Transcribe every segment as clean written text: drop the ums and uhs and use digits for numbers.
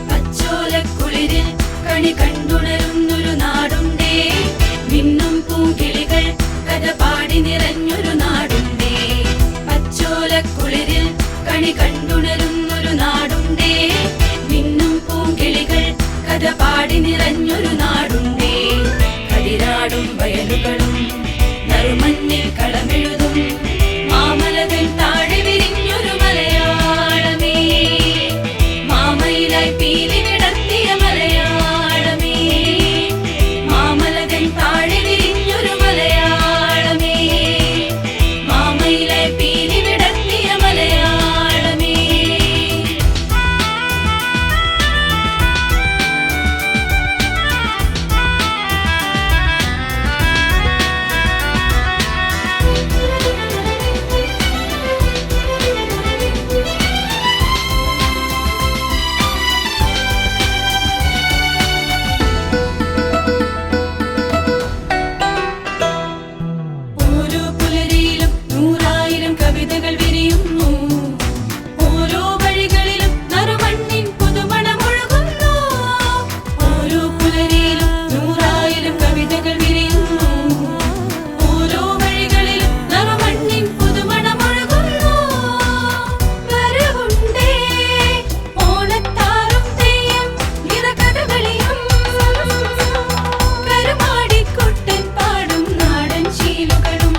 പച്ചോലക്കുളിരിൽ കണി കണ്ടുണരുന്നൊരു നാടുണ്ടേ, മിന്നും പൂങ്കിളികൾ കഥ പാടി നിറഞ്ഞൊരു നാടുണ്ടേ. പച്ചോലക്കുളിരിൽ കണി കണ്ടുണരുന്നൊരു നാടുണ്ടേ, മിന്നും പൂങ്കിളികൾ കഥ പാടി നിറഞ്ഞൊരു നാടുണ്ടേ. കതിരാടും വയലുകളും നറുമഞ്ഞിൽ കളമെഴുതും മാമലകൾ താഴെ വിരിഞ്ഞൊരു മലയാളമേ, മാമയിലായി പീലി വിടർത്തിയ മലയാളമേ, മാമലകൾ താഴെ വിരിഞ്ഞൊരു മലയാളമേ, മാമയിലായി പീലി വിടർത്തിയ മലയാളമേ. ഓരോ പുലരിയിലും 100,000 കവിതകൾ വിരിയുന്നു, ഓരോ വഴികളിലും നറുമണ്ണിൻ പുതുമണമൊഴുകുന്നു. ഓരോ പുലരിയിലും 100,000 കവിതകൾ വിരിയുന്നു, ഓരോ വഴികളിലും നറുമണ്ണിൻ പുതുമണമൊഴുകുന്നു. വരവുണ്ടേ ഓണത്താറും തെയ്യം നിറകഥകളിയും, കരുമാടിക്കുട്ടൻ പാടും നാടൻ ശീലുകളും.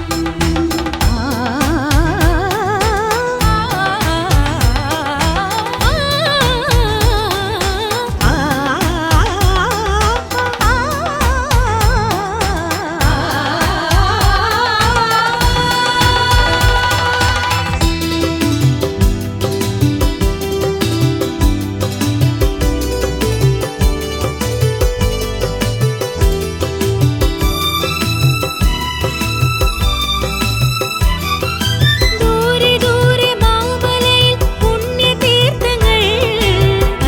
ദൂരെ ദൂരെ മാമലയിൽ പുണ്യതീർത്ഥങ്ങൾ,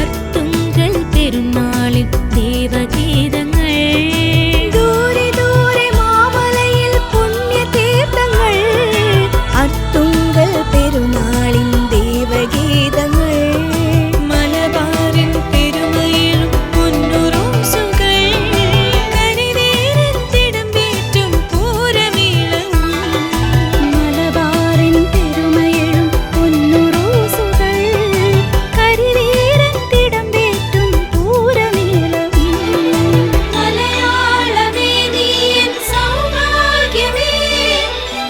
അർത്തുങ്കൽ പെരുമാളിൻ ദേവഗീതങ്ങൾ. ദൂരെ ദൂരെ മാമലയിൽ പുണ്യതീർത്ഥങ്ങൾ, അർത്തുങ്കൽ പെരുമാളിൻ ദേവഗീതങ്ങൾ. മലബാറിൻ പെരുമയിലും പൊന്നുറോസുകൾ, കരിവേരൻ തിടമ്പേറ്റും പൂരമേളവും. മലബാറിൻ പെരുമയിലും പൊന്നുറോസുകൾ, കരിവേരൻ തിടമ്പേറ്റും പൂരമേളവും. മലയാളമേ നീ എൻ സൗഭാഗ്യമേ,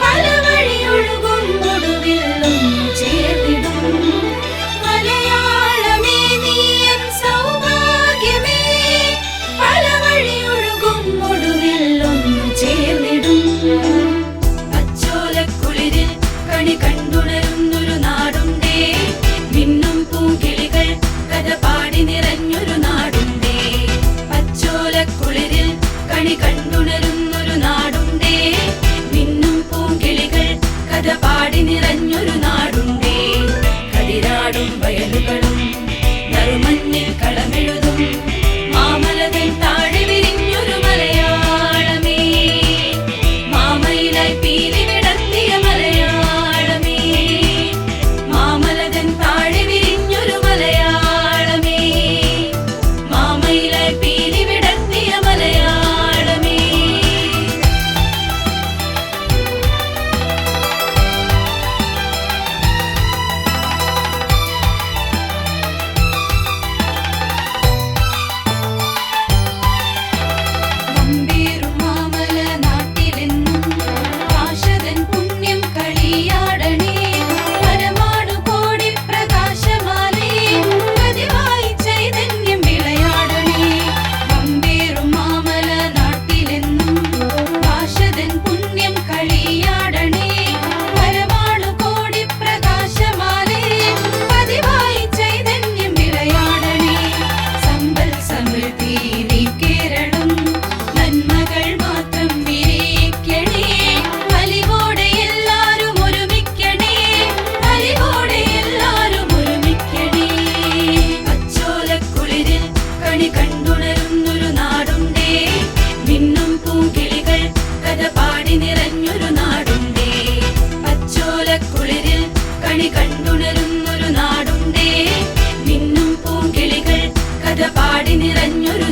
പല വഴിയൊഴുകും ഒടുവിൽ ഒന്നു ചേർന്നിടും. മലയാളമേ നീ എൻ സൗഭാഗ്യമേ, പല വഴിയൊഴുകും ഒടുവിൽ ഒന്നു ചേർന്നിടും. പച്ചോലക്കുളിരിൽ കണി കണ്ടുണരുന്നൊരു നാടുണ്ടേ, മിന്നും പൂങ്കിളികൾ കഥ പാടി നിറഞ്ഞൊരു നാടുണ്ടേ. പച്ചോലക്കുളിരിൽ കണി കണ്ടുണരുന്നൊരു നാടുണ്ടേ, മിന്നും പൂങ്കിളികൾ കഥ പാടി നിറഞ്ഞൊരു നാടുണ്ടേ. കതിരാടും വയലുകളും നറുമഞ്ഞിൽ കളമെഴുതും മാമലകൾ താഴെ വിരിഞ്ഞൊരു മലയാളമേ, മാമയിലായി പീലി വിടർത്തിയ മലയാളമേ, മാമലകൾ താഴെ വിരിഞ്ഞൊരു മലയാളമേ, മാമയിലായി പീലി വിടർത്തിയ മലയാളമേ. വമ്പേറും മാമല നാട്ടിലെന്നും ആശതൻ പുണ്യം കളിയാടണേ, പരമാണു കോടി പ്രകാശമാലേ, പതിവായി ചൈതന്യം വിളയാടണേ. വമ്പേറും മാമല നാട്ടിലെന്നും ആശതൻ പുണ്യം കളിയാടണേ, പരമാണു കോടി പ്രകാശമാലേ, പതിവായി ചൈതന്യം വിളയാടണേ. സമ്പൽ സമൃദ്ധി നീ കേരളം, നന്മകൾ മാത്രം വിരിയിക്കണേ, അലിവോടെ എല്ലാരും ഒരുമിക്കണേ, അലിവോടെ എല്ലാരും ഒരുമിക്കണേ. പച്ചോലക്കുളിരിൽ കണി കണ്ടുണരുന്നൊരു നാടുണ്ടേ, മിന്നും പൂങ്കിളികൾ കഥ പാടി നിറഞ്ഞൊരു നാടുണ്ടേ. പച്ചോലക്കുളിരിൽ കണി കണ്ടുണരുന്നൊരു നാടുണ്ടേ. മിന്നും പൂങ്കിളികൾ കഥ പാടി നിറഞ്ഞൊരു